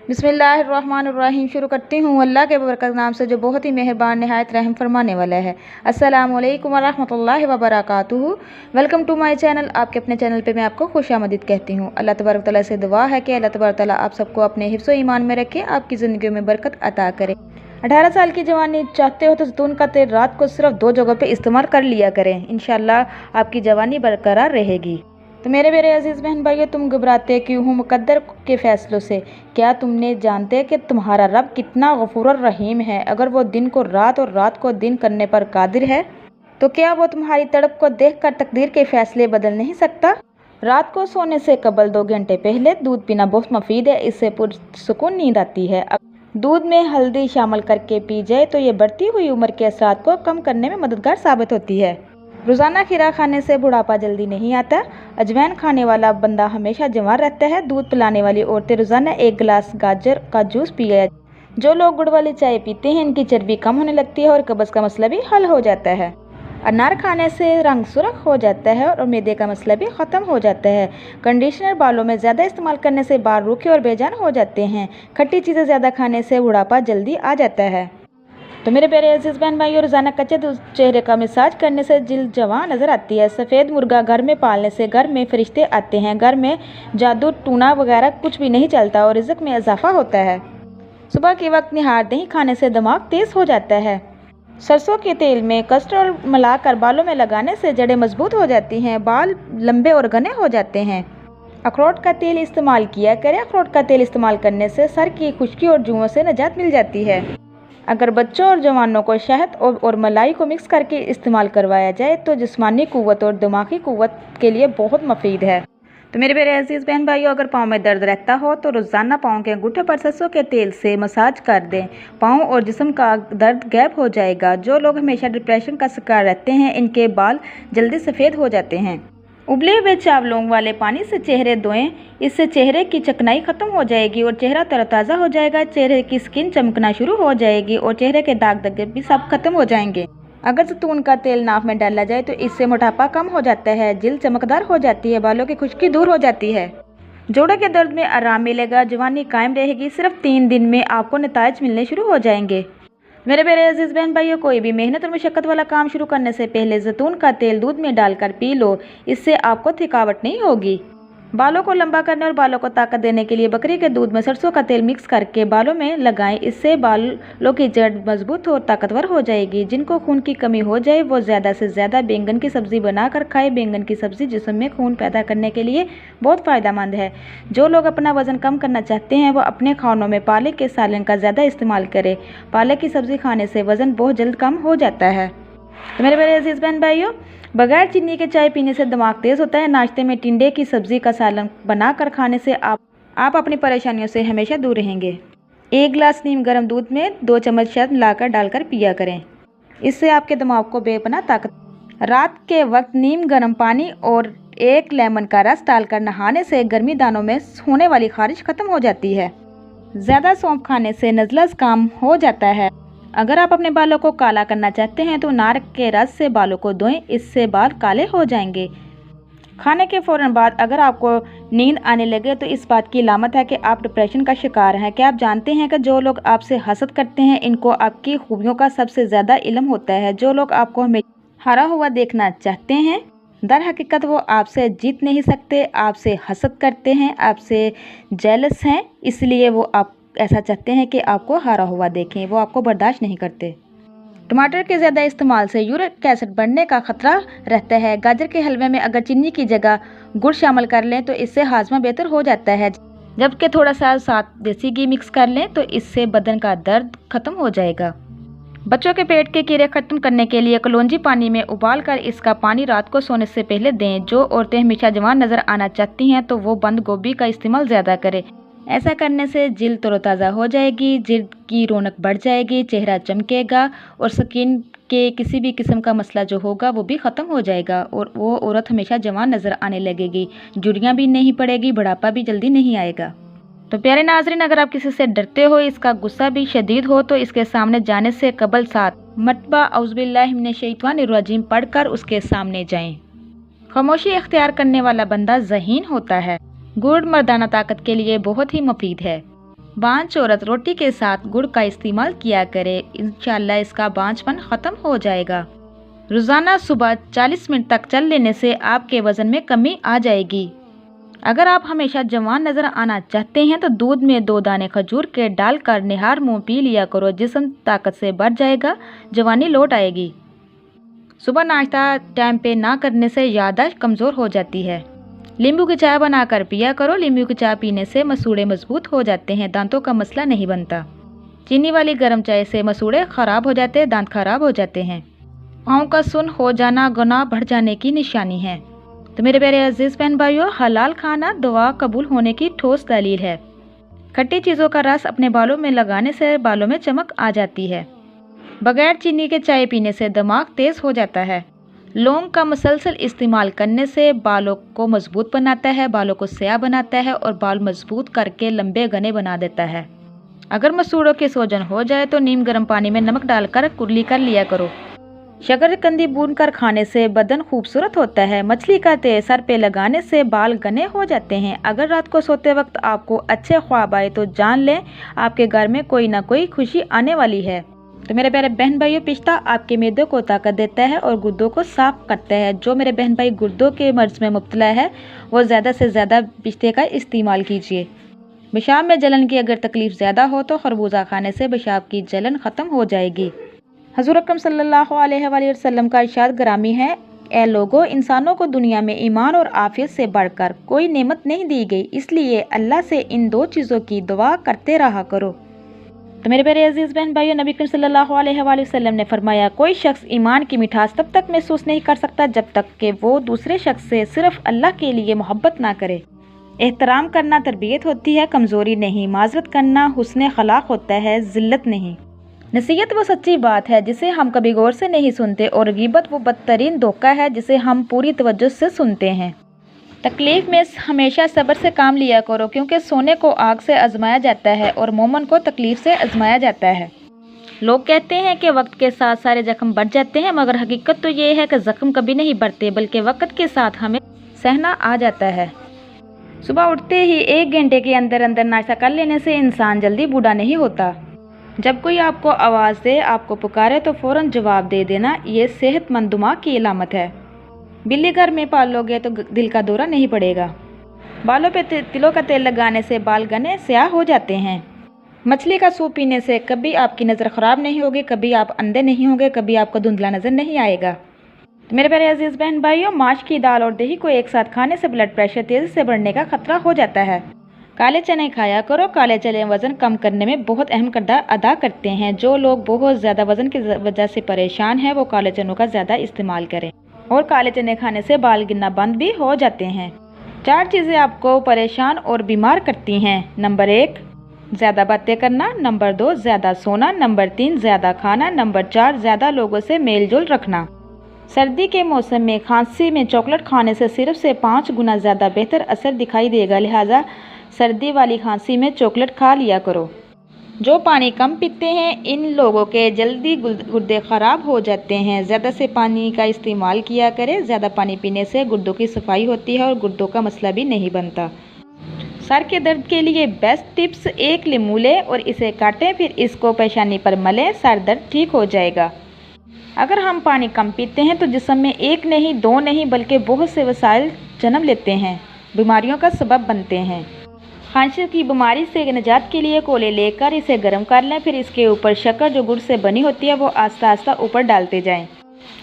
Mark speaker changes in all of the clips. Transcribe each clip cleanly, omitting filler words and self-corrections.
Speaker 1: बिस्मिल्लाहिर्रहमानिर्रहीम। शुरू करती हूँ अल्लाह के बरकत नाम से जो बहुत ही मेहरबान नहायत रहम फरमाने वाला है। अस्सलामु अलैकुम वरहमतुल्लाहि वबरकातुहू। Welcome to my channel. आपके अपने चैनल पे मैं आपको खुशामदीद कहती हूँ। अल्लाह तबारक तआला से दुआ है कि अल्लाह तबारक तआला आप सबको अपने हिफ्ज़ व ईमान में रखे, आपकी ज़िंदगी में बरकत अता करे। 18 साल की जवानी चाहते हो तो ज़ैतून का तेल रात को सिर्फ 2 जगहों पे इस्तेमाल कर लिया करें। इंशाअल्लाह आपकी जवानी बरकरार रहेगी। तो मेरे अजीज़ बहन भाइयों, तुम घबराते क्यों हो मुकद्दर के फ़ैसलों से? क्या तुमने जानते कि तुम्हारा रब कितना गफूर और रहीम है? अगर वो दिन को रात और रात को दिन करने पर कादिर है, तो क्या वो तुम्हारी तड़प को देखकर तकदीर के फ़ैसले बदल नहीं सकता? रात को सोने से कबल 2 घंटे पहले दूध पीना बहुत मुफीद है। इससे पुरसुकून नींद आती है। दूध में हल्दी शामिल करके पी जाए तो ये बढ़ती हुई उम्र के असरात को कम करने में मददगार साबित होती है। रोज़ाना खीरा खाने से बुढ़ापा जल्दी नहीं आता। अजवाइन खाने वाला बंदा हमेशा जवान रहता है। दूध पिलाने वाली औरतें रोज़ाना 1 गिलास गाजर का जूस पिया। जो लोग गुड़ वाली चाय पीते हैं, इनकी चर्बी कम होने लगती है और कब्ज़ का मसला भी हल हो जाता है। अनार खाने से रंग सुर्ख हो जाता है और मैदे का मसला भी ख़त्म हो जाता है। कंडीशनर बालों में ज़्यादा इस्तेमाल करने से बाल रूखे और बेजान हो जाते हैं। खट्टी चीज़ें ज़्यादा खाने से बुढ़ापा जल्दी आ जाता है। तो मेरे प्यारे अजीज़ बहन भाइयों, रोज़ाना कच्चे दूध चेहरे का मसाज करने से जिल्द जवां नज़र आती है। सफ़ेद मुर्गा घर में पालने से घर में फरिश्ते आते हैं। घर में जादू टूना वगैरह कुछ भी नहीं चलता और रिज़्क़ में इजाफा होता है। सुबह के वक्त निहार दही खाने से दिमाग तेज़ हो जाता है। सरसों के तेल में कस्टर्ड मिलाकर बालों में लगाने से जड़ें मजबूत हो जाती हैं, बाल लंबे और घने हो जाते हैं। अखरोट का तेल इस्तेमाल किया करें। अखरोट का तेल इस्तेमाल करने से सर की खुश्की और जुओं से निजात मिल जाती है। अगर बच्चों और जवानों को शहद और मलाई को मिक्स करके इस्तेमाल करवाया जाए तो जिस्मानी क़ुव्वत और दिमागी क़ुव्वत के लिए बहुत मुफीद है। तो मेरे अजीज़ बहन भाइयों, अगर पाँव में दर्द रहता हो तो रोज़ाना पाँव के अंगूठे पर सरसों के तेल से मसाज कर दें। पाँव और जिस्म का दर्द गायब हो जाएगा। जो लोग हमेशा डिप्रेशन का शिकार रहते हैं, इनके बाल जल्दी सफ़ेद हो जाते हैं। उबले हुए चावलों वाले पानी से चेहरे धोएं। इससे चेहरे की चिकनाई खत्म हो जाएगी और चेहरा तरोताज़ा हो जाएगा। चेहरे की स्किन चमकना शुरू हो जाएगी और चेहरे के दाग धब्बे भी सब खत्म हो जाएंगे। अगर जैतून का तेल नाक में डाला जाए तो इससे मोटापा कम हो जाता है, जिल्द चमकदार हो जाती है, बालों की खुश्की दूर हो जाती है, जोड़ों के दर्द में आराम मिलेगा, जवानी कायम रहेगी। सिर्फ 3 दिन में आपको नताइज मिलने शुरू हो जाएंगे। मेरे अजीज़ बहन भाइयों, कोई भी मेहनत और मशक्क़त वाला काम शुरू करने से पहले जैतून का तेल दूध में डालकर पी लो। इससे आपको थकावट नहीं होगी। बालों को लंबा करने और बालों को ताकत देने के लिए बकरी के दूध में सरसों का तेल मिक्स करके बालों में लगाएं। इससे बालों की जड़ मजबूत और ताकतवर हो जाएगी। जिनको खून की कमी हो जाए वो ज़्यादा से ज़्यादा बैंगन की सब्ज़ी बनाकर खाए। बैंगन की सब्ज़ी जिस्म में खून पैदा करने के लिए बहुत फ़ायदेमंद है। जो लोग अपना वज़न कम करना चाहते हैं वो अपने खानों में पालक के सालन का ज़्यादा इस्तेमाल करें। पालक की सब्ज़ी खाने से वज़न बहुत जल्द कम हो जाता है। तो मेरे अजीज़ बहन भाइयों, बगैर चीनी के चाय पीने से दिमाग तेज़ होता है। नाश्ते में टिंडे की सब्ज़ी का सालन बनाकर खाने से आप अपनी परेशानियों से हमेशा दूर रहेंगे। 1 गिलास नीम गर्म दूध में 2 चम्मच शहद मिलाकर डालकर पिया करें। इससे आपके दिमाग को बेपनाह ताकत। रात के वक्त नीम गर्म पानी और 1 लेमन का रस डालकर नहाने से गर्मी दानों में होने वाली खारिश खत्म हो जाती है। ज़्यादा सौंफ खाने से नज़ला काम हो जाता है। अगर आप अपने बालों को काला करना चाहते हैं तो नारक के रस से बालों को धोएं। इससे बाल काले हो जाएंगे। खाने के फ़ौरन बाद अगर आपको नींद आने लगे तो इस बात की अलामत है कि आप डिप्रेशन का शिकार हैं। क्या आप जानते हैं कि जो लोग आपसे हसद करते हैं, इनको आपकी खूबियों का सबसे ज़्यादा इल्म होता है। जो लोग आपको हमेशा हारा हुआ देखना चाहते हैं, दर हकीकत वो आपसे जीत नहीं सकते, आपसे हसद करते हैं, आपसे जेलस हैं। इसलिए वो आप ऐसा चाहते हैं कि आपको हारा हुआ देखें। वो आपको बर्दाश्त नहीं करते। टमाटर के ज़्यादा इस्तेमाल से यूरिक एसिड बढ़ने का खतरा रहता है। गाजर के हलवे में अगर चीनी की जगह गुड़ शामिल कर लें तो इससे हाजमा बेहतर हो जाता है। जबकि थोड़ा सा साथ देसी घी मिक्स कर लें तो इससे बदन का दर्द खत्म हो जाएगा। बच्चों के पेट के कीड़े खत्म करने के लिए कलौंजी पानी में उबाल कर इसका पानी रात को सोने से पहले दें। जो औरतें हमेशा जवान नज़र आना चाहती हैं तो वो बंद गोभी का इस्तेमाल ज़्यादा करें। ऐसा करने से जिल्द तरोताज़ा हो जाएगी, जिल्द की रौनक बढ़ जाएगी, चेहरा चमकेगा और स्किन के किसी भी किस्म का मसला जो होगा वो भी ख़त्म हो जाएगा और वो औरत हमेशा जवान नज़र आने लगेगी। झुर्रियाँ भी नहीं पड़ेगी, बुढ़ापा भी जल्दी नहीं आएगा। तो प्यारे नाज़रीन, अगर आप किसी से डरते हो, इसका गुस्सा भी शदीद हो, तो इसके सामने जाने से कबल 7 मरतबा औज़ुबिल्लाहि मिनश्शैतानिर्रजीम पढ़कर उसके सामने जाएं। खामोशी इख्तियार करने वाला बंदा ज़हीन होता है। गुड़ मर्दाना ताकत के लिए बहुत ही मुफीद है। बांझ औरत रोटी के साथ गुड़ का इस्तेमाल किया करे, इंशाल्लाह इसका बांझपन ख़त्म हो जाएगा। रोज़ाना सुबह 40 मिनट तक चल लेने से आपके वज़न में कमी आ जाएगी। अगर आप हमेशा जवान नज़र आना चाहते हैं तो दूध में 2 दाने खजूर के डालकर निहार मुँह पी लिया करो, जिस्म ताकत से भर जाएगा, जवानी लौट आएगी। सुबह नाश्ता टाइम पे ना करने से याददाश्त कमज़ोर हो जाती है। नींबू की चाय बनाकर पिया करो, नींबू की चाय पीने से मसूड़े मजबूत हो जाते हैं, दांतों का मसला नहीं बनता। चीनी वाली गर्म चाय से मसूड़े ख़राब हो जाते हैं, दांत खराब हो जाते हैं। पाँव का सुन्न हो जाना गुनाह बढ़ जाने की निशानी है। तो मेरे प्यारे अजीज़ बहन भाइयों, हलाल खाना दुआ कबूल होने की ठोस दलील है। खट्टी चीज़ों का रस अपने बालों में लगाने से बालों में चमक आ जाती है। बगैर चीनी के चाय पीने से दिमाग तेज़ हो जाता है। लौंग का मुसलसल इस्तेमाल करने से बालों को मजबूत बनाता है, बालों को स्याह बनाता है और बाल मजबूत करके लंबे घने बना देता है। अगर मसूड़ों की सूजन हो जाए तो नीम गर्म पानी में नमक डालकर कुरली कर लिया करो। शकरकंदी भूनकर खाने से बदन खूबसूरत होता है। मछली का तेल सर पे लगाने से बाल घने हो जाते हैं। अगर रात को सोते वक्त आपको अच्छे ख्वाब आए तो जान लें आपके घर में कोई ना कोई खुशी आने वाली है। तो मेरे प्यारे बहन भाइयों, पिस्ता आपके मैदे को ताकत देता है और गुर्दों को साफ करता है। जो मेरे बहन भाई गुर्दों के मर्ज में मुब्तला है वो ज़्यादा से ज़्यादा पिस्ते का इस्तेमाल कीजिए। पेशाब में जलन की अगर तकलीफ ज़्यादा हो तो खरबूजा खाने से पेशाब की जलन ख़त्म हो जाएगी। हज़ूर अकरम सल्लल्लाहु अलैहि वसल्लम का इरशाद ग्रामी है, ए लोगो, इंसानों को दुनिया में ईमान और आफियत से बढ़कर कोई नेमत नहीं दी गई, इसलिए अल्लाह से इन 2 चीज़ों की दुआ करते रहा करो। तो मेरे प्यारे अजीज़ बहन भाइयों, नबी करीम सल्लल्लाहु अलैहि वसल्लम ने फरमाया, कोई शख्स ईमान की मिठास तब तक महसूस नहीं कर सकता जब तक कि वो दूसरे शख्स से सिर्फ अल्लाह के लिए मोहब्बत ना करे। एहतराम करना तरबियत होती है, कमज़ोरी नहीं। माजरत करना हुस्न खलाक होता है, ज़िल्लत नहीं। नसीहत वो सच्ची बात है जिसे हम कभी गौर से नहीं सुनते और ग़ीबत वो बदतरीन धोखा है जिसे हम पूरी तवज्जो से सुनते हैं। तकलीफ़ में हमेशा सब्र से काम लिया करो, क्योंकि सोने को आग से आजमाया जाता है और मोमन को तकलीफ़ से आजमाया जाता है। लोग कहते हैं कि वक्त के साथ सारे ज़ख्म बढ़ जाते हैं, मगर हकीकत तो ये है कि ज़ख्म कभी नहीं बढ़ते, बल्कि वक्त के साथ हमें सहना आ जाता है। सुबह उठते ही 1 घंटे के अंदर अंदर नाश्ता कर लेने से इंसान जल्दी बूढ़ा नहीं होता। जब कोई आपको आवाज़ दे, आपको पुकारे तो फ़ौरन जवाब दे देना, ये सेहतमंद दिमाग की इलामत है। बिल्ली घर में पाल लोगे तो दिल का दौरा नहीं पड़ेगा। बालों पे तिलों का तेल लगाने से बाल घने स्याह हो जाते हैं। मछली का सूप पीने से कभी आपकी नज़र ख़राब नहीं होगी, कभी आप अंधे नहीं होंगे, कभी आपको धुंधला नज़र नहीं आएगा। तो मेरे प्यारे अजीज़ बहन भाइयों, माश की दाल और दही को एक साथ खाने से ब्लड प्रेशर तेज़ी से बढ़ने का खतरा हो जाता है। काले चने खाया करो। काले चने वज़न कम करने में बहुत अहम किरदार अदा करते हैं। जो लोग बहुत ज़्यादा वज़न की वजह से परेशान हैं वो काले चनों का ज़्यादा इस्तेमाल करें, और काले चने खाने से बाल गिरना बंद भी हो जाते हैं। 4 चीज़ें आपको परेशान और बीमार करती हैं। नंबर 1, ज़्यादा बातें करना। नंबर 2, ज़्यादा सोना। नंबर 3, ज़्यादा खाना। नंबर 4, ज़्यादा लोगों से मेल जोल रखना। सर्दी के मौसम में खांसी में चॉकलेट खाने से सिर्फ से 5 गुना ज़्यादा बेहतर असर दिखाई देगा, लिहाजा सर्दी वाली खांसी में चॉकलेट खा लिया करो। जो पानी कम पीते हैं इन लोगों के जल्दी गुर्दे ख़राब हो जाते हैं। ज़्यादा से पानी का इस्तेमाल किया करें। ज़्यादा पानी पीने से गुर्दों की सफाई होती है और गुर्दों का मसला भी नहीं बनता। सर के दर्द के लिए बेस्ट टिप्स, 1 लीमू लें और इसे काटें, फिर इसको पेशानी पर मलें, सर दर्द ठीक हो जाएगा। अगर हम पानी कम पीते हैं तो जिस्म में 1 नहीं 2 नहीं बल्कि बहुत से वसाइल जन्म लेते हैं, बीमारियों का सबब बनते हैं। खांसी की बीमारी से निजात के लिए कोले लेकर इसे गर्म कर लें, फिर इसके ऊपर शक्कर जो गुड़ से बनी होती है वो आस्ता आस्ता ऊपर डालते जाएं।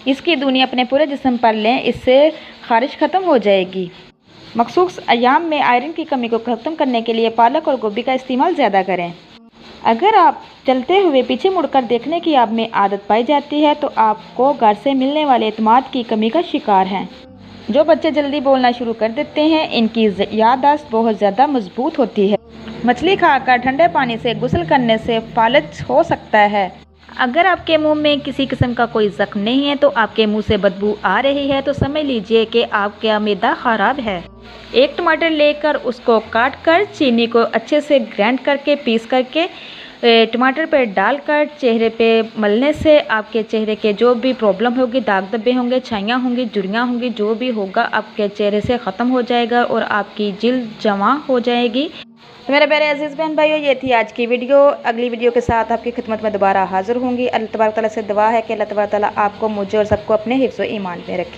Speaker 1: इसकी दूनी अपने पूरे जिस्म पर लें, इससे खारिश ख़त्म हो जाएगी। मखसूस अयाम में आयरन की कमी को ख़त्म करने के लिए पालक और गोभी का इस्तेमाल ज़्यादा करें। अगर आप चलते हुए पीछे मुड़कर देखने की आप में आदत पाई जाती है तो आपको घर से मिलने वाले एतमाद की कमी का शिकार हैं। जो बच्चे जल्दी बोलना शुरू कर देते हैं इनकी याददाश्त बहुत ज़्यादा मजबूत होती है। मछली खाकर ठंडे पानी से गुस्ल करने से फालज हो सकता है। अगर आपके मुंह में किसी किस्म का कोई जख्म नहीं है तो आपके मुंह से बदबू आ रही है तो समझ लीजिए कि आपका मैदा ख़राब है। 1 टमाटर लेकर उसको काट कर चीनी को अच्छे से ग्राइंड करके पीस करके टमाटर पर डालकर चेहरे पे मलने से आपके चेहरे के जो भी प्रॉब्लम होगी, दाग धब्बे होंगे, छाइयाँ होंगी, झुर्रियाँ होंगी, जो भी होगा आपके चेहरे से ख़त्म हो जाएगा और आपकी जिल्द जवां हो जाएगी। तो मेरे प्यारे अजीज़ बहन भाइयों, ये थी आज की वीडियो। अगली वीडियो के साथ आपकी खिदमत में दोबारा हाजिर होंगी। अल्लाह तबारक तआला से दुआ है कि अल्लाह तबारक तआला आपको, मुझे और सबको अपने हिफ्ज़ व ईमान में रखे।